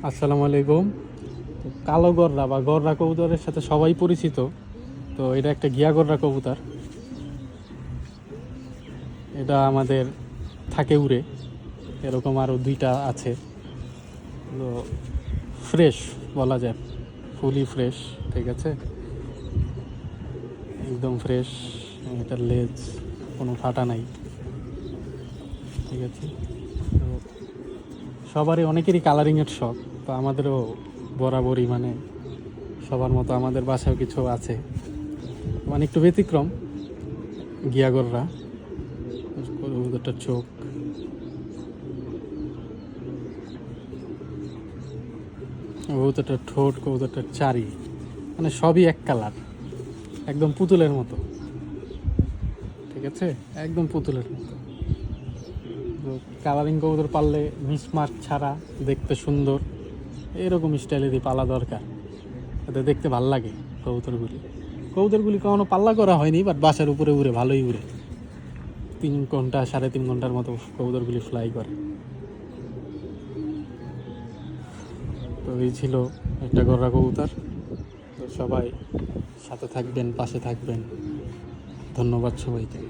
আসসালামু আলাইকুম। তো কালো গররা বা গররা কবুতরের সাথে সবাই পরিচিত। তো এটা একটা গিয়া গররা কবুতর। এটা আমাদের থাকে উড়ে, এরকম আরও দুইটা আছে। তো ফ্রেশ বলা যায়, ফুলি ফ্রেশ। ঠিক আছে, একদম ফ্রেশ। এটার লেজ কোনো ফাটা নাই। ঠিক আছে, তো সবারই অনেকেরই কালারিংয়ের শখ, তো আমাদেরও বরাবরই মানে সবার মতো আমাদের বাসায় কিছু আছে, মানে একটু ব্যতিক্রম গিয়াগররা। কবুতরটার চোখ, কবুতরটার ঠোঁট, কবুতরটার চারি, মানে সবই এক কালার, একদম পুতুলের মতো। ঠিক আছে, একদম পুতুলের মতো। তো কালারিং কবুতর পাললে মিসমার্ক ছাড়া দেখতে সুন্দর, এরকম স্টাইলেরই পালা দরকার, যাতে দেখতে ভাল লাগে। কবুতরগুলি কখনো পাল্লা করা হয়নি, বাট বাসার উপরে উড়ে, ভালোই উড়ে। 3 ঘন্টা 3.5 ঘন্টার মতো কবুতরগুলি ফ্লাই করে। তো এই ছিল একটা গররা কবুতর। তো সবাই সাথে থাকবেন, পাশে থাকবেন। ধন্যবাদ সবাইকে।